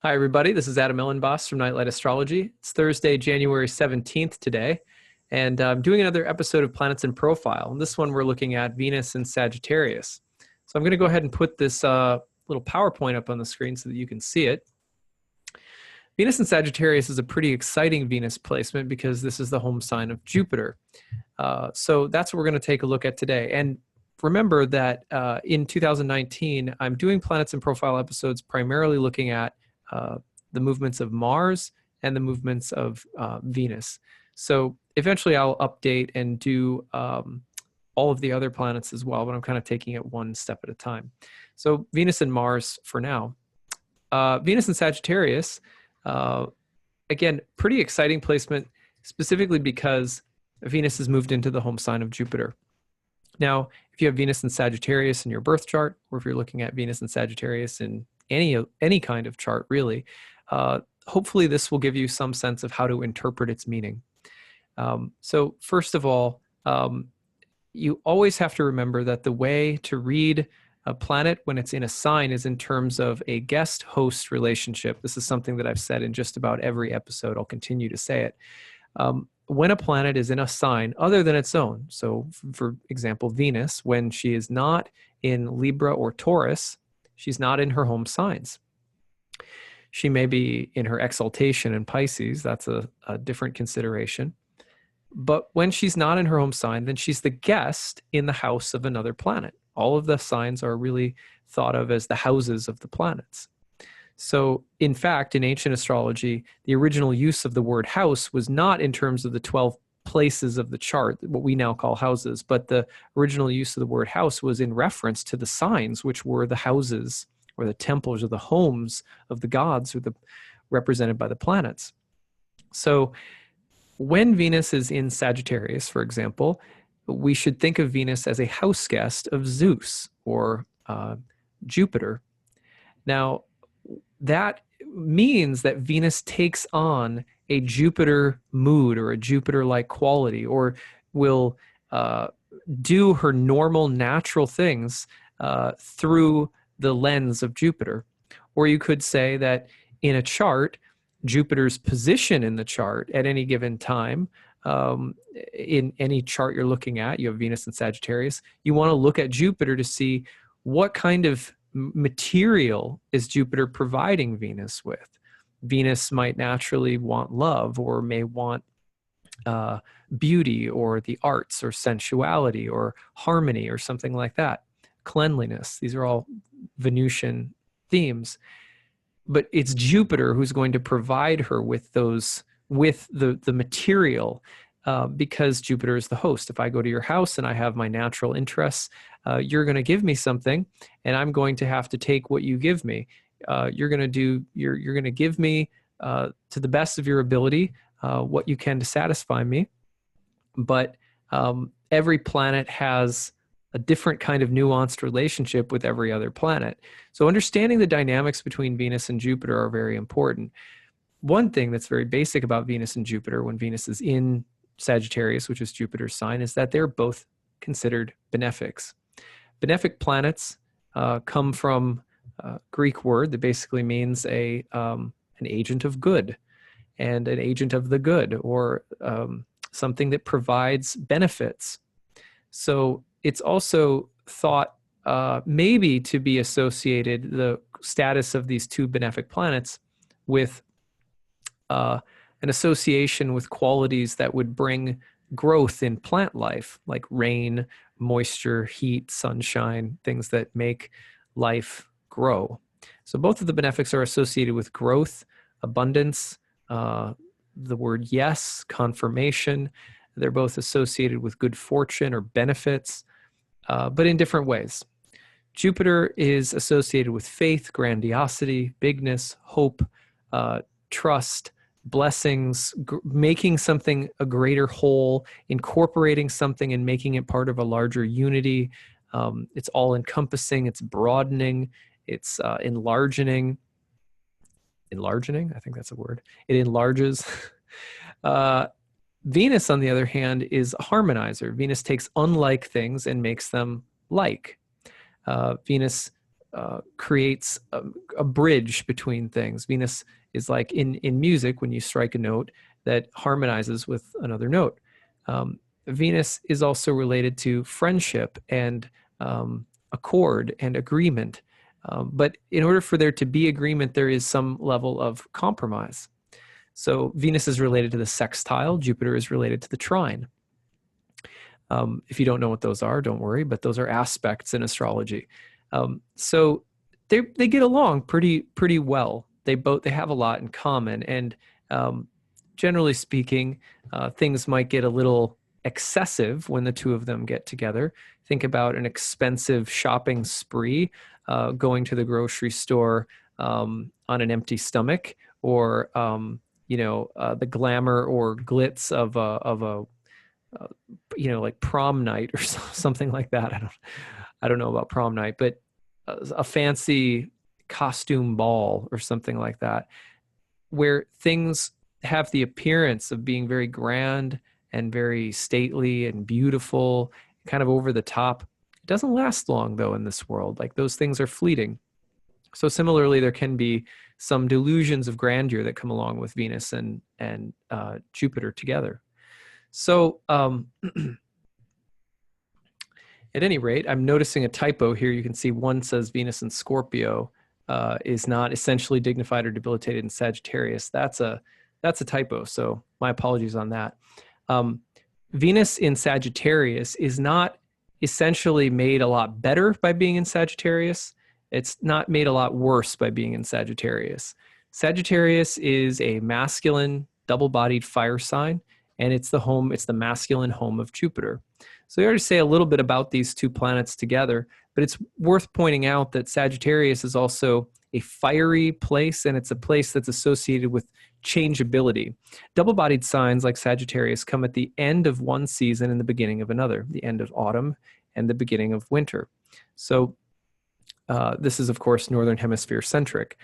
Hi, everybody. This is Adam Elenbaas from Nightlight Astrology. It's Thursday, January 17th today, and I'm doing another episode of Planets in Profile. And this one, we're looking at Venus and Sagittarius. So I'm going to go ahead and put this little PowerPoint up on the screen so that you can see it. Venus and Sagittarius is a pretty exciting Venus placement because this is the home sign of Jupiter. So that's what we're going to take a look at today. And remember that in 2019, I'm doing Planets in Profile episodes primarily looking at the movements of Mars and the movements of Venus. So eventually I'll update and do all of the other planets as well, but I'm kind of taking it one step at a time. So Venus and Mars for now. Venus and Sagittarius, again, pretty exciting placement, specifically because Venus has moved into the home sign of Jupiter. Now, if you have Venus and Sagittarius in your birth chart, or if you're looking at Venus and Sagittarius in any kind of chart, really, hopefully this will give you some sense of how to interpret its meaning. So first of all, you always have to remember that the way to read a planet when it's in a sign is in terms of a guest-host relationship. This is something that I've said in just about every episode. I'll continue to say it. When a planet is in a sign other than its own, so for example, Venus, when she is not in Libra or Taurus, she's not in her home signs. She may be in her exaltation in Pisces. That's a different consideration. But when she's not in her home sign, then she's the guest in the house of another planet. All of the signs are really thought of as the houses of the planets. So, in fact, in ancient astrology, the original use of the word house was not in terms of the 12 places of the chart, what we now call houses, but the original use of the word house was in reference to the signs, which were the houses or the temples or the homes of the gods, or represented by the planets. So when Venus is in Sagittarius, for example, we should think of Venus as a house guest of Zeus or Jupiter. Now, that means that Venus takes on a Jupiter mood or a Jupiter-like quality, or will do her normal, natural things through the lens of Jupiter. Or you could say that in a chart, Jupiter's position in the chart at any given time, in any chart you're looking at, you have Venus and Sagittarius, you want to look at Jupiter to see what kind of material is Jupiter providing Venus with. Venus might naturally want love, or may want beauty, or the arts, or sensuality, or harmony, or something like that. Cleanliness. These are all Venusian themes. But it's Jupiter who's going to provide her with those, with the material, because Jupiter is the host. If I go to your house and I have my natural interests, you're going to give me something, and I'm going to have to take what you give me. You're going to give me to the best of your ability what you can to satisfy me. But every planet has a different kind of nuanced relationship with every other planet. So understanding the dynamics between Venus and Jupiter are very important. One thing that's very basic about Venus and Jupiter when Venus is in Sagittarius, which is Jupiter's sign, is that they're both considered benefics. Benefic planets come from a Greek word that basically means an agent of good, and an agent of the good, or something that provides benefits. So it's also thought maybe to be associated, the status of these two benefic planets, with an association with qualities that would bring growth in plant life, like rain, moisture, heat, sunshine, things that make life grow. So both of the benefics are associated with growth, abundance, the word yes, confirmation. They're both associated with good fortune or benefits, but in different ways. Jupiter is associated with faith, grandiosity, bigness, hope, trust, blessings, making something a greater whole, incorporating something and making it part of a larger unity. It's all-encompassing, it's broadening, it's enlarging. Enlarging, I think that's a word. It enlarges. Venus, on the other hand, is a harmonizer. Venus takes unlike things and makes them like. Venus creates a bridge between things. Venus is like in music, when you strike a note that harmonizes with another note. Venus is also related to friendship and accord and agreement. But in order for there to be agreement, there is some level of compromise. So Venus is related to the sextile. Jupiter is related to the trine. If you don't know what those are, don't worry, but those are aspects in astrology. So they get along pretty well. They have a lot in common, and generally speaking, things might get a little excessive when the two of them get together. Think about an expensive shopping spree, going to the grocery store on an empty stomach, or the glamour or glitz of a like prom night or something like that. I don't know about prom night, but a fancy costume ball or something like that, where things have the appearance of being very grand and very stately and beautiful, kind of over the top. It doesn't last long, though, in this world. Like, those things are fleeting. So similarly, there can be some delusions of grandeur that come along with Venus and Jupiter together. So at any rate, I'm noticing a typo here. You can see one says Venus in Scorpio is not essentially dignified or debilitated in Sagittarius. That's a typo. So my apologies on that. Venus in Sagittarius is not essentially made a lot better by being in Sagittarius. It's not made a lot worse by being in Sagittarius. Sagittarius is a masculine, double-bodied fire sign, and it's the masculine home of Jupiter. So we already say a little bit about these two planets together, but it's worth pointing out that Sagittarius is also a fiery place, and it's a place that's associated with changeability. Double-bodied signs like Sagittarius come at the end of one season and the beginning of another, the end of autumn and the beginning of winter. So this is, of course, Northern Hemisphere centric.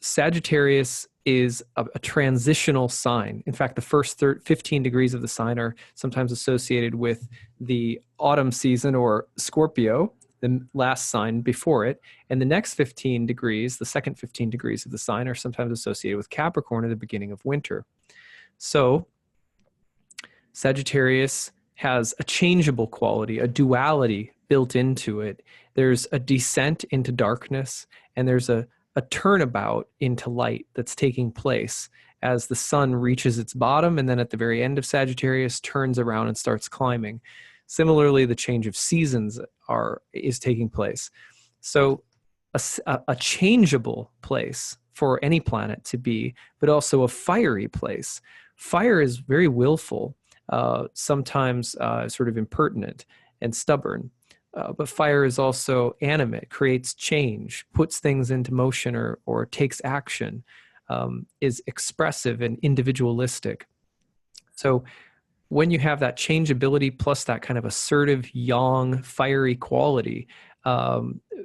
Sagittarius is a transitional sign. In fact, the first 15 degrees of the sign are sometimes associated with the autumn season, or Scorpio, the last sign before it. And the next 15 degrees, the second 15 degrees of the sign, are sometimes associated with Capricorn at the beginning of winter. So Sagittarius has a changeable quality, a duality built into it. There's a descent into darkness, and there's a turnabout into light that's taking place as the sun reaches its bottom, and then at the very end of Sagittarius turns around and starts climbing. Similarly, the change of seasons is taking place. So a changeable place for any planet to be, but also a fiery place. Fire is very willful, sometimes sort of impertinent and stubborn. But fire is also animate, creates change, puts things into motion or takes action, is expressive and individualistic. So when you have that changeability plus that kind of assertive, yang, fiery quality,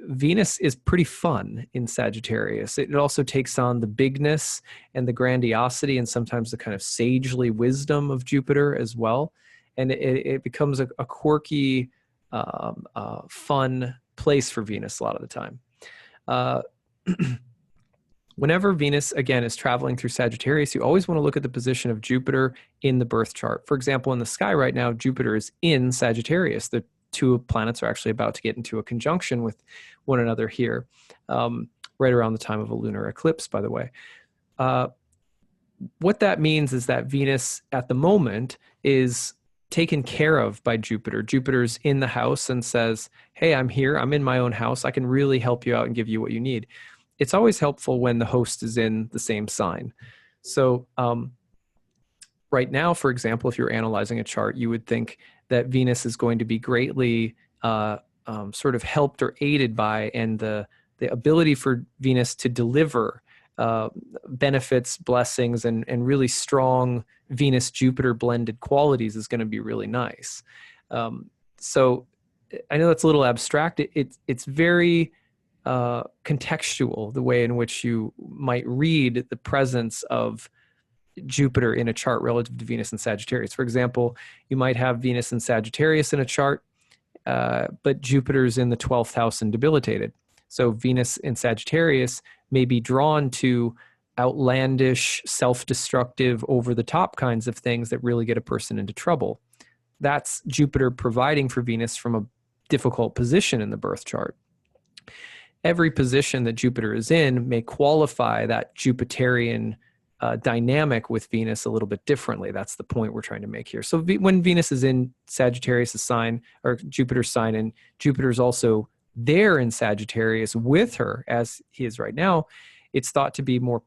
Venus is pretty fun in Sagittarius. It also takes on the bigness and the grandiosity and sometimes the kind of sagely wisdom of Jupiter as well. And it becomes a quirky, fun place for Venus a lot of the time. Whenever Venus, again, is traveling through Sagittarius, you always want to look at the position of Jupiter in the birth chart. For example, in the sky right now, Jupiter is in Sagittarius. The two planets are actually about to get into a conjunction with one another here, right around the time of a lunar eclipse, by the way. What that means is that Venus at the moment is taken care of by Jupiter. Jupiter's in the house and says, hey, I'm here. I'm in my own house. I can really help you out and give you what you need. It's always helpful when the host is in the same sign. So right now, for example, if you're analyzing a chart, you would think that Venus is going to be greatly sort of helped or aided by, and the ability for Venus to deliver benefits, blessings, and really strong Venus-Jupiter blended qualities is going to be really nice. So I know that's a little abstract. It's very contextual, the way in which you might read the presence of Jupiter in a chart relative to Venus and Sagittarius. For example, you might have Venus and Sagittarius in a chart, but Jupiter's in the 12th house and debilitated. So Venus in Sagittarius may be drawn to outlandish, self-destructive, over-the-top kinds of things that really get a person into trouble. That's Jupiter providing for Venus from a difficult position in the birth chart. Every position that Jupiter is in may qualify that Jupiterian dynamic with Venus a little bit differently. That's the point we're trying to make here. So when Venus is in Sagittarius' sign, or Jupiter's sign, and Jupiter's also there in Sagittarius with her, as he is right now, it's thought to be more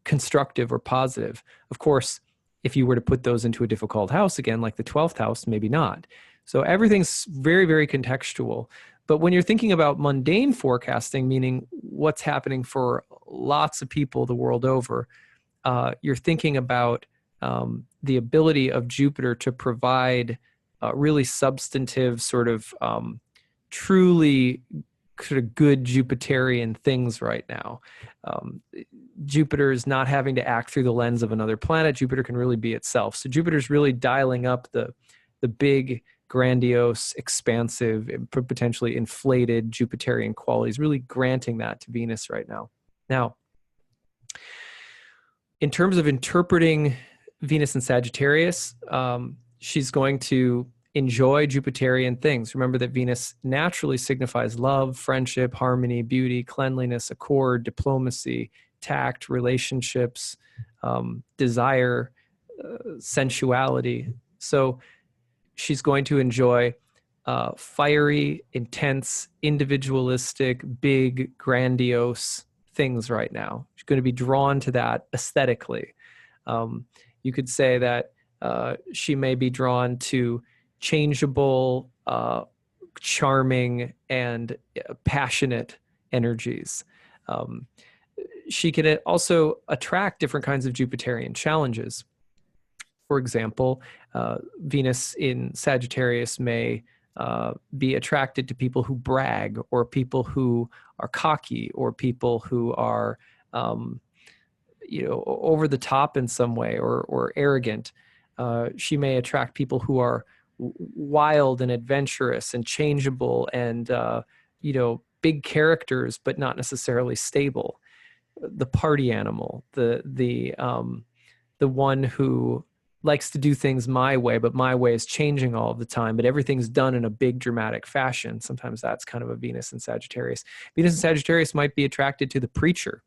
constructive or positive. Of course, if you were to put those into a difficult house again, like the 12th house, maybe not. So everything's very, very contextual. But when you're thinking about mundane forecasting, meaning what's happening for lots of people the world over, you're thinking about the ability of Jupiter to provide really substantive, sort of truly sort of good Jupiterian things right now. Jupiter is not having to act through the lens of another planet. Jupiter can really be itself. So Jupiter's really dialing up the big, grandiose, expansive, potentially inflated Jupiterian qualities, really granting that to Venus right now. Now, in terms of interpreting Venus in Sagittarius, she's going to enjoy Jupiterian things. Remember that Venus naturally signifies love, friendship, harmony, beauty, cleanliness, accord, diplomacy, tact, relationships, desire, sensuality. So she's going to enjoy fiery, intense, individualistic, big, grandiose things right now. She's going to be drawn to that aesthetically. You could say that she may be drawn to changeable, charming, and passionate energies. She can also attract different kinds of Jupiterian challenges. For example, Venus in Sagittarius may be attracted to people who brag, or people who are cocky, or people who are, over the top in some way, or arrogant. She may attract people who are wild and adventurous and changeable and, big characters, but not necessarily stable. The party animal, the one who likes to do things my way, but my way is changing all of the time, but everything's done in a big dramatic fashion. Sometimes that's kind of a Venus in Sagittarius. Venus in Sagittarius might be attracted to the preacher.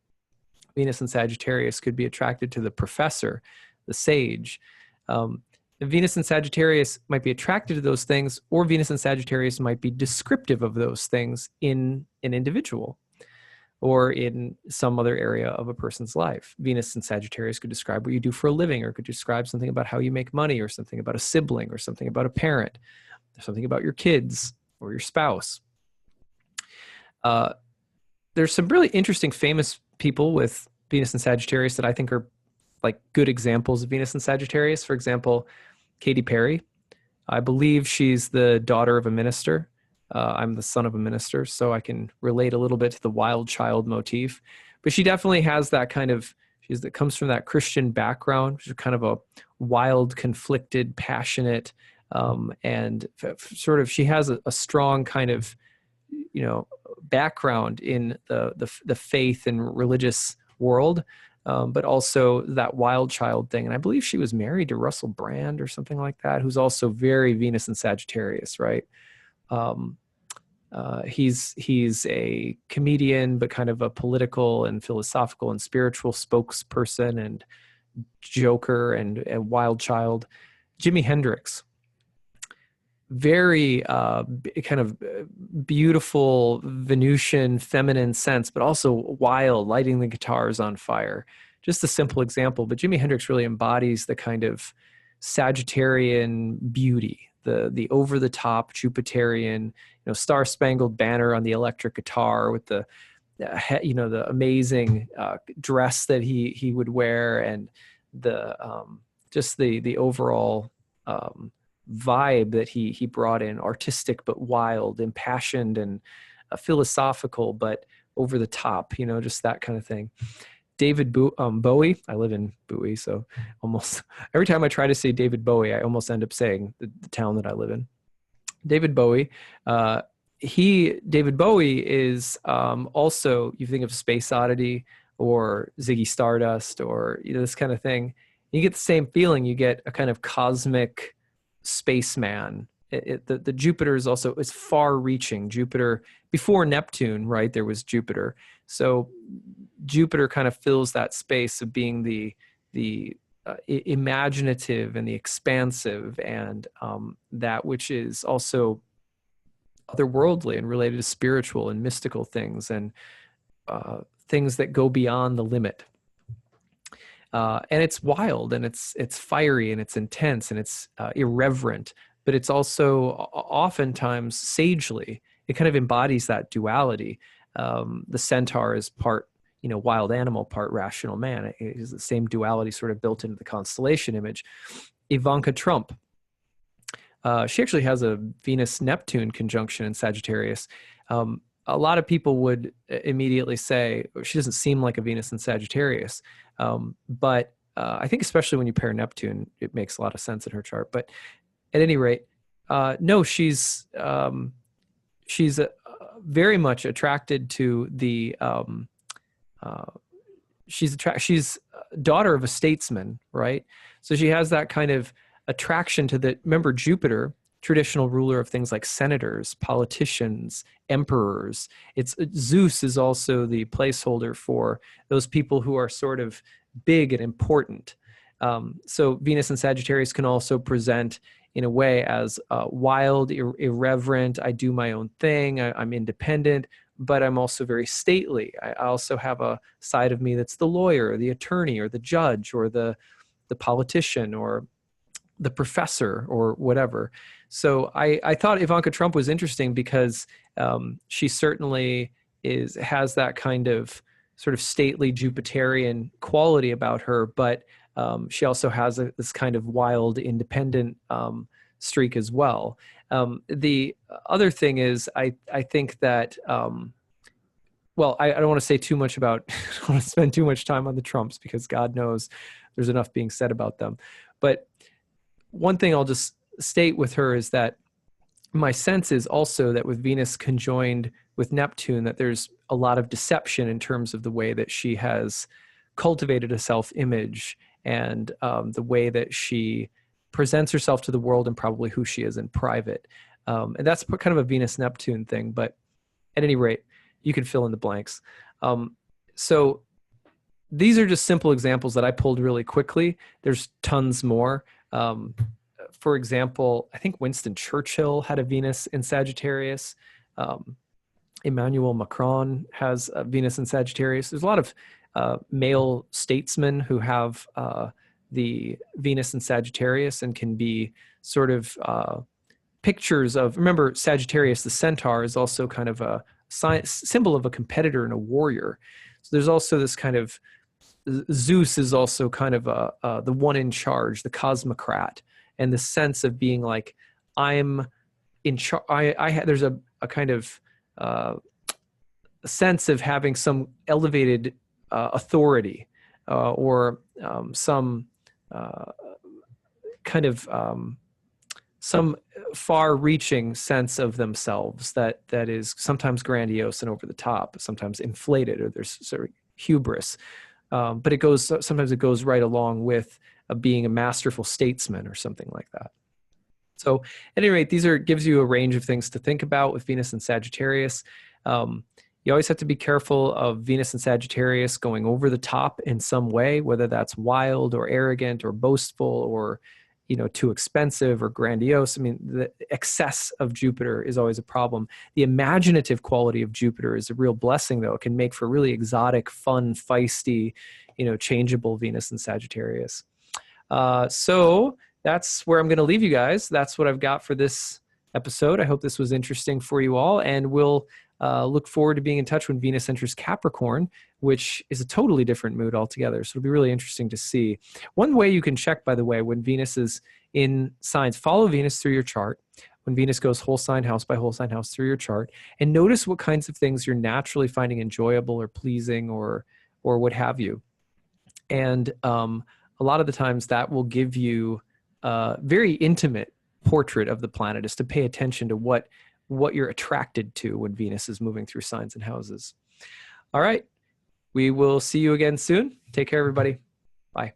Venus in Sagittarius could be attracted to the professor, the sage. Venus in Sagittarius might be attracted to those things, or Venus in Sagittarius might be descriptive of those things in an individual or in some other area of a person's life. Venus in Sagittarius could describe what you do for a living, or could describe something about how you make money, or something about a sibling, or something about a parent, or something about your kids or your spouse. There's some really interesting famous people with Venus in Sagittarius that I think are like good examples of Venus in Sagittarius. For example, Katy Perry. I believe she's the daughter of a minister. I'm the son of a minister, so I can relate a little bit to the wild child motif. But she definitely has that kind of, that comes from that Christian background. She's kind of a wild, conflicted, passionate, and sort of, she has a strong kind of, background in the faith and religious world, but also that wild child thing. And I believe she was married to Russell Brand or something like that, who's also very Venus in Sagittarius, right? He's a comedian, but kind of a political and philosophical and spiritual spokesperson and joker and wild child. Jimi Hendrix, very kind of beautiful Venusian feminine sense, but also wild, lighting the guitars on fire. Just a simple example, but Jimi Hendrix really embodies the kind of Sagittarian beauty, the over-the-top Jupiterian, Star-Spangled Banner on the electric guitar with the amazing dress that he would wear, and just the overall vibe that he brought in, artistic but wild, impassioned and philosophical but over the top, just that kind of thing. David Bowie. I live in Bowie, so almost every time I try to say David Bowie, I almost end up saying the town that I live in. David Bowie, David Bowie is also, you think of Space Oddity or Ziggy Stardust or this kind of thing. You get the same feeling. You get a kind of cosmic spaceman. The Jupiter is also, it's far-reaching. Jupiter, before Neptune, right? There was Jupiter. So Jupiter kind of fills that space of being the imaginative and the expansive, and that which is also otherworldly and related to spiritual and mystical things, and things that go beyond the limit. And it's wild, and it's fiery, and it's intense, and it's irreverent, but it's also oftentimes sagely. It kind of embodies that duality. The centaur is part, wild animal, part rational man. It is the same duality sort of built into the constellation image. Ivanka Trump, she actually has a Venus-Neptune conjunction in Sagittarius. A lot of people would immediately say, she doesn't seem like a Venus in Sagittarius. But I think especially when you pair Neptune, it makes a lot of sense in her chart. But at any rate, no, she's very much attracted to the, she's daughter of a statesman, right? So she has that kind of attraction to remember Jupiter, traditional ruler of things like senators, politicians, emperors. Zeus is also the placeholder for those people who are sort of big and important. So Venus and Sagittarius can also present in a way as wild, irreverent. I do my own thing. I'm independent, but I'm also very stately. I also have a side of me that's the lawyer, or the attorney, or the judge, or the politician, or the professor, or whatever. So I thought Ivanka Trump was interesting because she certainly has that kind of sort of stately Jupiterian quality about her, but she also has this kind of wild, independent streak as well. The other thing is, I think that, well, I don't want to say too much about, I don't want to spend too much time on the Trumps, because God knows there's enough being said about them. But one thing I'll just state with her is that my sense is also that with Venus conjoined with Neptune, that there's a lot of deception in terms of the way that she has cultivated a self-image, and the way that she presents herself to the world, and probably who she is in private. And that's kind of a Venus-Neptune thing, but at any rate, you can fill in the blanks. So these are just simple examples that I pulled really quickly. There's tons more. For example, I think Winston Churchill had a Venus in Sagittarius. Emmanuel Macron has a Venus in Sagittarius. There's a lot of male statesmen who have the Venus in Sagittarius, and can be sort of pictures of, remember Sagittarius, the centaur, is also kind of a symbol of a competitor and a warrior. So there's also this kind of, Zeus is also kind of the one in charge, the cosmocrat, and the sense of being like, I'm in charge. There's a kind of sense of having some elevated authority, or some kind of some far-reaching sense of themselves that is sometimes grandiose and over the top, sometimes inflated, or there's sort of hubris. But sometimes it goes right along with being a masterful statesman or something like that. So at any rate, gives you a range of things to think about with Venus and Sagittarius. You always have to be careful of Venus and Sagittarius going over the top in some way, whether that's wild or arrogant or boastful, or too expensive or grandiose. I mean, the excess of Jupiter is always a problem. The imaginative quality of Jupiter is a real blessing, though. It can make for really exotic, fun, feisty, changeable Venus and Sagittarius. So that's where I'm going to leave you guys. That's what I've got for this episode. I hope this was interesting for you all, and we'll look forward to being in touch when Venus enters Capricorn, which is a totally different mood altogether. So it'll be really interesting to see. One way you can check, by the way, when Venus is in signs, follow Venus through your chart. When Venus goes whole sign house by whole sign house through your chart, and notice what kinds of things you're naturally finding enjoyable or pleasing, or what have you. And a lot of the times that will give you a very intimate portrait of the planet, is to pay attention to what what you're attracted to when Venus is moving through signs and houses. All right. We will see you again soon. Take care, everybody. Bye.